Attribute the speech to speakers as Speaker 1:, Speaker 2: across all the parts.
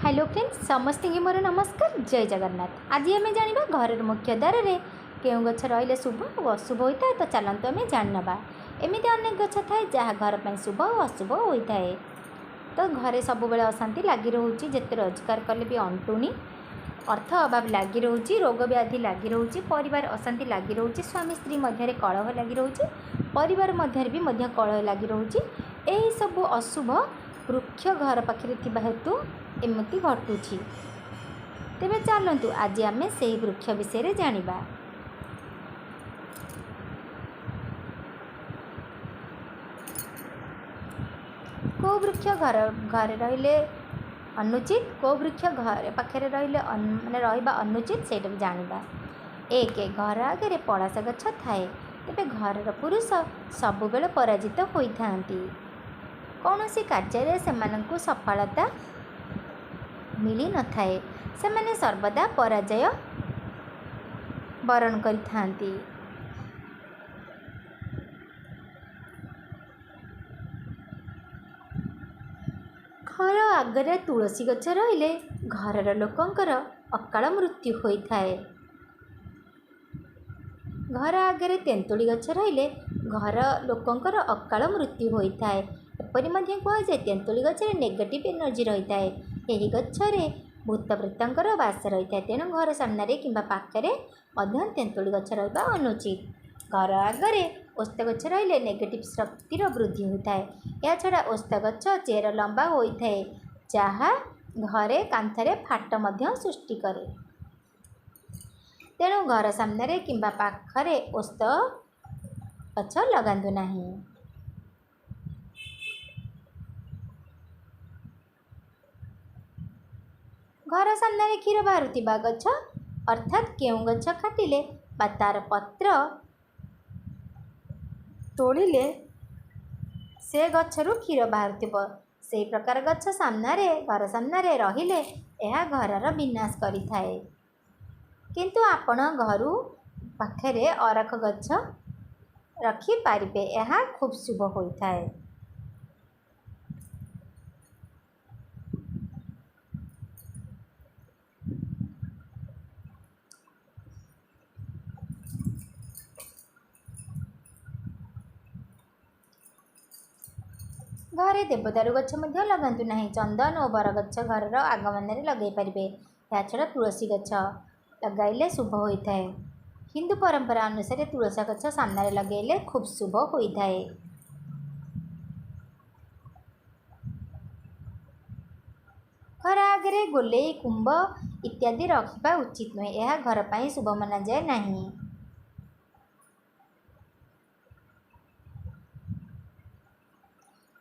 Speaker 1: Hello friends समस्त की मोर नमस्कार जय जगन्नाथ। आज आम जाना घर मुख्य द्वार में क्यों गछ रही शुभ और अशुभ होता है। तो चलते आम जानवा एमती अनेक गछ थाए जहाँ घर पर शुभ और अशुभ होता है। तो घरे सब बेले अशांति लगी रोचे, जिते रोजगार कले भी अंटुनी, अर्थ अभाव लगी रोचे, रोग व्याधि लगी रोचे, परिवार अशांति लगी रोचे, स्वामी स्त्री मध्य कलह लगी रोचे, परिवार मध्य भी कलह लगी रोचे। यही सब अशुभ वृक्ष घर पाखे हेतु एमती घटुछि। तेबे चलतु आज आम से वृक्ष विषय जानिबा। को वृक्ष घर घर रहिले अनुचित, को वृक्ष घर पाखे रहिले माने रहिबा अनुचित से जानिबा। एक घर आगे पलाश गछ थाए, तेबे घर पुरुष सब बेले पराजित होइथांती। कौनसी कार्य से सफलता मिली न थाए, से सर्वदा पराजय वरण करिथांती। घर आगे तुलसी गछ रहिले घर लोकंकर अकाल मृत्यु होता है। घर आगे तेंतुली गछ रहिले घर लोकंकर अकाल मृत्यु होता है। एपरी कहुए तेंतुली गछरे नेगेटिव एनर्जी रही है। यही गच्छरे भूत प्रेतंकर बास रही है। तेणु घर सामने कि पाखे तेंतुली गछ रहा अनुचित। घर आगे ओस्त गछ रहिले नेगेटिव शक्तिर वृद्धि होता है। या छड़ा ओस्त गछ चेर लंबा होता है, जहाँ घरे कांथरे फाट सृष्टि करे। तेणु घर सामने कि पाखरे ओस्त गछ लगातु नहीं। घर सामने क्षीर बाहरुवा गछ अर्थात केउ गछ काटिले बा तार पत्र तोड़िले से गछरु क्षीर बाहरुथिबो। से प्रकार गछ सामने घर सामने रहिले यह घरर विनाश करिथाए। किंतु आपण घरु पाखरे अरख गछ रखी पारिबे, यह खूब शुभ होता है। घरे देवदारू गछ लगातु नहीं। चंदन और बरगछ घर आगमन लगे पारे। या छड़ा तुलसी गछ लगाइले शुभ होता है। हिंदू परंपरा अनुसार तुलसी गछ सामने लगेले खूब शुभ होता है। घर आगे गोले कुंभ इत्यादि रखा उचित नुहे, यह घर पर शुभ मना जाए नहीं।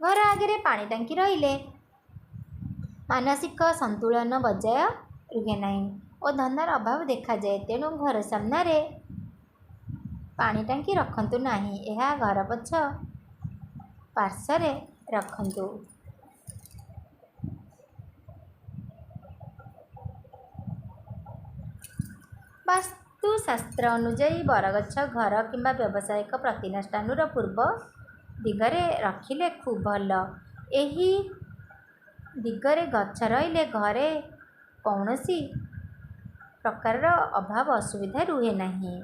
Speaker 1: घर आगे पानी टांकी रहिले मानसिक संतुलन बजाय रुहे नहीं और धनर अभाव देखा जाए। तेणु घर सामने पानी टांकी रखंतु नहीं, यह घर पछ पार्श्व रखंतु। वास्तुशास्त्र अनुजाई बरगछ घर कि व्यावसायिक प्रतिष्ठान पूर्व दिगरे रखिले खूब भल। यही दिगरे गछ रहिले घरे कौनसी प्रकार अभाव असुविधा रुहे नहीं।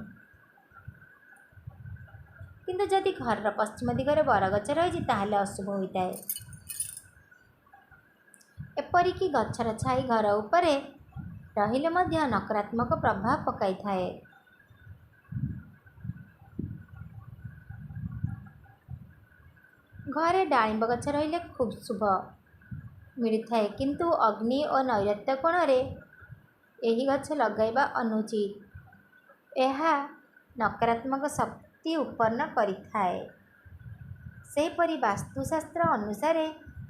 Speaker 1: किंतु जदि घर पश्चिम दिगरे बरगछ रही ताहले अशुभ होता है। एपरिकी गछर छाई घर उपरे रहिले मध्य नकारात्मक प्रभाव पकाई थाए। घरे डाळिंब गछ रहिले खूब शुभ मिलता है। किंतु अग्नि और नैऋत्य कोण यही गछ लगाइबा अनुचित, यह नकारात्मक शक्ति उत्पन्न करिथाए। सेहीपरि वास्तुशास्त्र अनुसार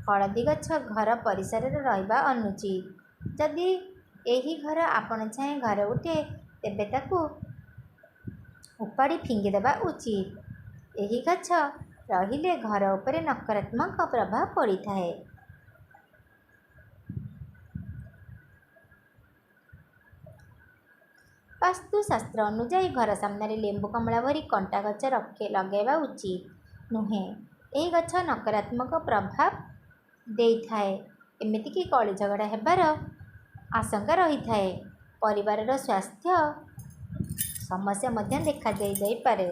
Speaker 1: हलदी गछ घर परिसर रहिबा अनुचित। जदि यही घर आपण चाहे घर उठे तेबे ताकू उपाड़ी फिंगिदेवा उचित। यही गछ रहिले घर उपरे नकारात्मक प्रभाव पड़ता है। वास्तुशास्त्र अनुजाई घर सामने लेंबू कमला भरी कंटा गछ रखे लगेवा उचित नुहे। यही गछ नकारात्मक प्रभाव देई थाए। एमितिकी कली झगड़ा हेबार ଆଶଙ୍କା ରହିଥାଏ। ପରିବାରର ସ୍ୱାସ୍ଥ୍ୟ ସମସ୍ୟା ମଧ୍ୟ ଦେଖାଯାଇପାରେ।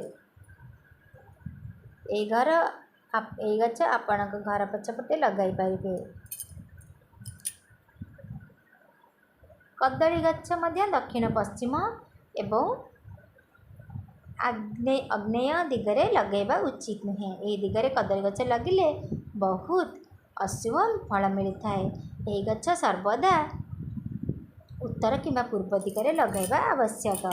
Speaker 1: ଏଇ ଗଛ ଆପଣଙ୍କ ଘର ପଛପଟେ ଲଗାଇ ପାରିବେ। କଦଳୀ ଗଛ ମଧ୍ୟ ଦକ୍ଷିଣ ପଶ୍ଚିମ ଏବଂ ଆଗ୍ନେୟ ଦିଗରେ ଲଗାଇବା ଉଚିତ ନୁହେଁ। ଏହି ଦିଗରେ କଦଳୀ ଗଛ ଲଗିଲେ ବହୁତ ଅଶୁଭ ଫଳ ମିଳିଥାଏ। ଏହି ଗଛ ସର୍ବଦା ଉତ୍ତର କିମ୍ବା ପୂର୍ବ ଦିଗରେ ଲଗାଇବା ଆବଶ୍ୟକ।